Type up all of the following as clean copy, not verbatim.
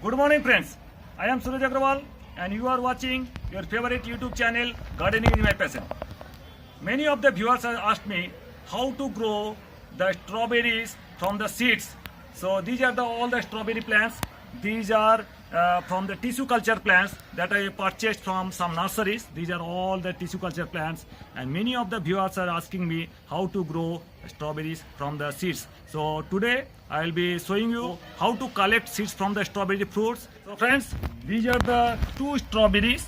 Good morning friends, I am Suraj Agrawal and you are watching your favorite YouTube channel Gardening is my passion. Many of the viewers have asked me how to grow the strawberries from the seeds. So these are all the strawberry plants. These are from the tissue culture plants that I purchased from some nurseries. These are all the tissue culture plants, and many of the viewers are asking me how to grow strawberries from the seeds. So today I will be showing you how to collect seeds from the strawberry fruits. So friends, these are the two strawberries,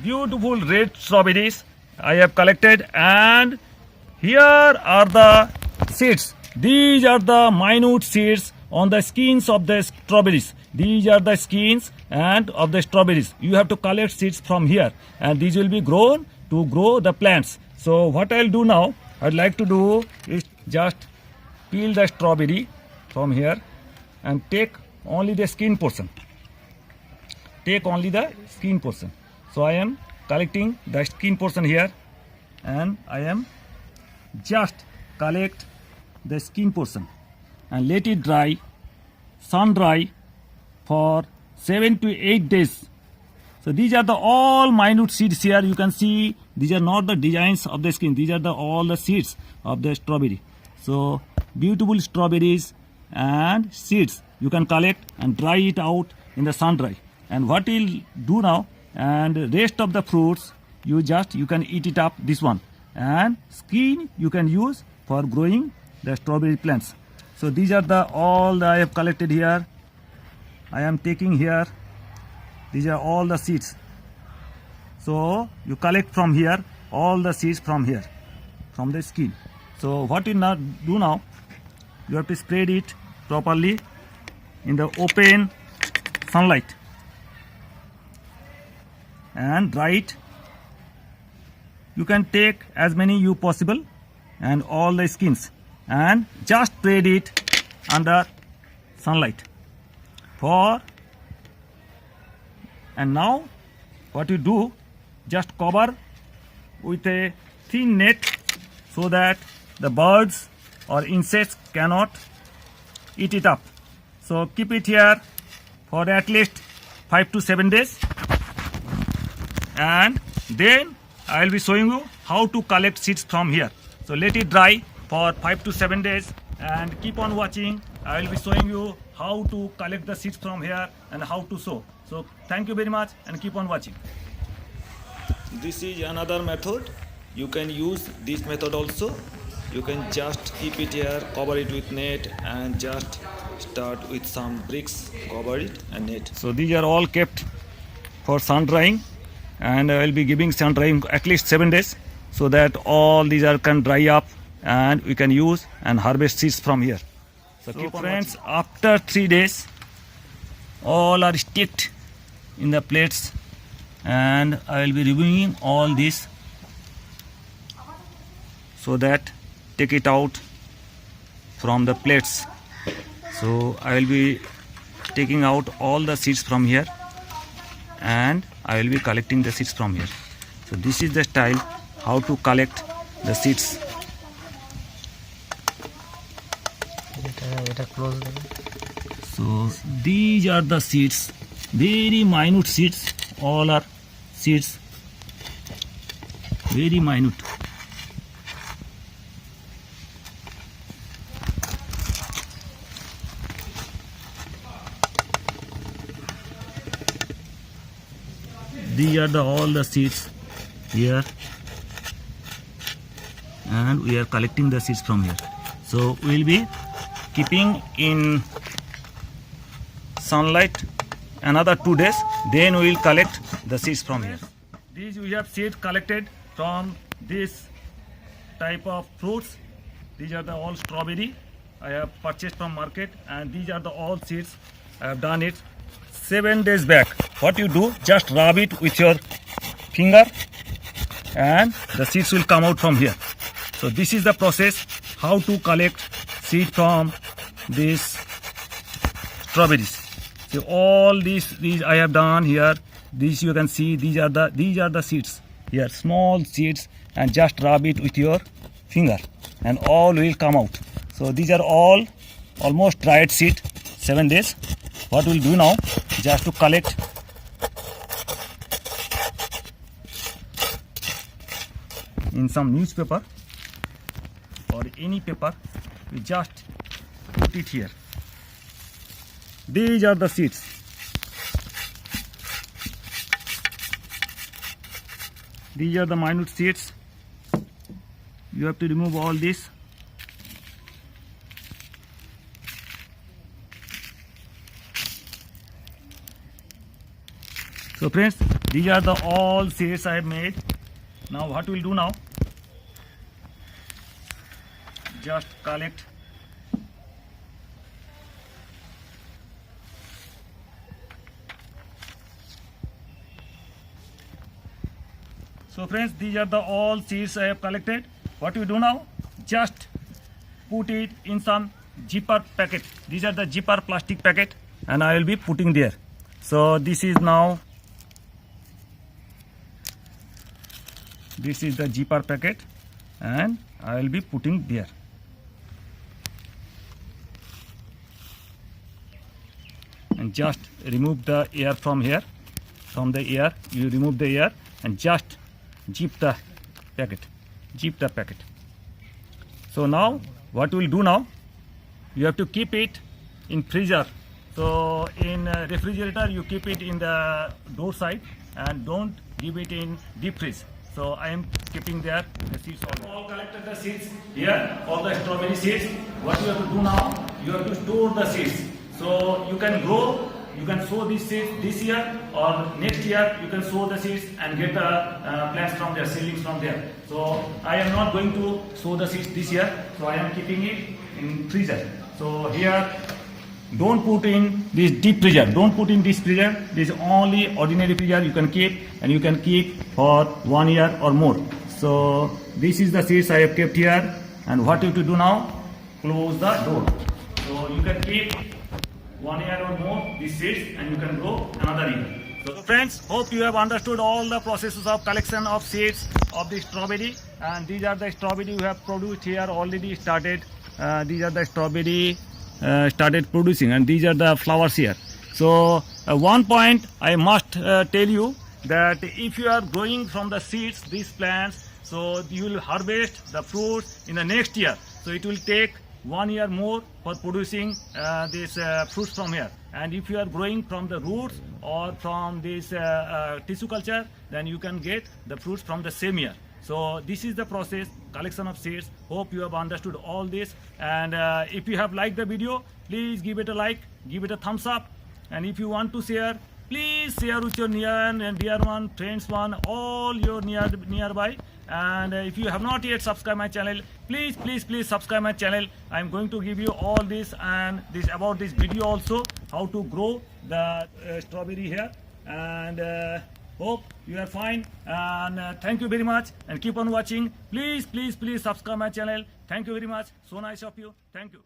beautiful red strawberries I have collected, and here are the seeds. These are the minute seeds on the skins of the strawberries. These are the skins and of the strawberries. You have to collect seeds from here, and these will be grown to grow the plants. So what I'll do now, I'd like to do is just peel the strawberry from here and take only the skin portion. Take only the skin portion. So I am collecting the skin portion here, and I am just collect the skin portion and let it dry, sun dry for 7 to 8 days. So these are the all minute seeds here. You can see these are not the designs of the skin. These are all the seeds of the strawberry. So beautiful strawberries and seeds you can collect and dry it out in the sun dry. And what we'll do now, and rest of the fruits you can eat it up, this one, and skin you can use for growing the strawberry plants. So these are all I have collected here. I am taking here. These are all the seeds. So you collect from here all the seeds from here, from the skin. So what you do now, you have to spread it properly in the open sunlight and dry it. You can take as many you possible and all the skins and just spread it under sunlight and now what you do, just cover with a thin net so that the birds or insects cannot eat it up. So keep it here for at least 5 to 7 days, and then I will be showing you how to collect seeds from here. So let it dry for 5 to 7 days and keep on watching. I will be showing you how to collect the seeds from here and how to sow. So thank you very much and keep on watching. This is another method. You can use this method also. You can just keep it here, cover it with net, and just start with some bricks, cover it and net. So these are all kept for sun drying, and I will be giving sun drying at least 7 days so that all these can dry up and we can use and harvest seeds from here. So keep friends, after 3 days all are sticked in the plates, and I will be removing all this so that take it out from the plates. So I will be taking out all the seeds from here, and I will be collecting the seeds from here. So this is the style how to collect the seeds. So these are the seeds, very minute seeds. All are seeds, very minute. These are all the seeds here, and we are collecting the seeds from here. So we will be keeping in sunlight another 2 days, then we will collect the seeds from here. These we have seeds collected from this type of fruits. These are all strawberry I have purchased from market, and these are all seeds. I have done it 7 days back. What you do, just rub it with your finger and the seeds will come out from here. So this is the process how to collect seed from these strawberries. So all these I have done here. These you can see, these are the seeds here, small seeds, and just rub it with your finger and all will come out. So these are all almost dried seed, 7 days. what we'll do now, just to collect in some newspaper or any paper, we just put it here. These are the seeds. These are the minute seeds. You have to remove all this. So friends, these are the all seeds I have made. Now what we'll do now, just collect So friends, these are the all seeds I have collected. What we do now, just put it in some zipper packet. These are the zipper plastic packet and I will be putting there. So this is now, this is the zipper packet and I will be putting there. And just remove the air from here. From the air, you remove the air and just zip the packet. So now what we'll do now, you have to keep it in freezer. So in refrigerator you keep it in the door side and don't give it in deep freeze. So I am keeping there the seeds. All collected the seeds here, all the strawberry seeds. What you have to do now, you have to store the seeds. So you can grow, you can sow these seeds this year or next year. You can sow the seeds and get the plants from there, seedlings from there. So I am not going to sow the seeds this year. So I am keeping it in freezer. So here, don't put in this deep freezer. Don't put in this freezer. This is only ordinary freezer you can keep, and you can keep for 1 year or more. So this is the seeds I have kept here. And what you have to do now? Close the door. So you can keep 1 year or more these seeds and you can grow another year. So friends, hope you have understood all the processes of collection of seeds of the strawberry. And these are the strawberry we have produced here, already started. These are the strawberry started producing, and these are the flowers here. So one point I must tell you, that if you are growing from the seeds these plants, so you will harvest the fruits in the next year. So it will take 1 year more for producing these fruits from here. And if you are growing from the roots or from this tissue culture, then you can get the fruits from the same year. So this is the process, collection of seeds. Hope you have understood all this. And if you have liked the video, please give it a like, give it a thumbs up. And if you want to share, please share with your near and dear one, friends one, all your nearby. And if you have not yet subscribed my channel, please subscribe my channel. I am going to give you all this and this about this video also, how to grow the strawberry here. And hope you are fine, and thank you very much, and keep on watching. Please subscribe my channel. Thank you very much. So nice of you. Thank you.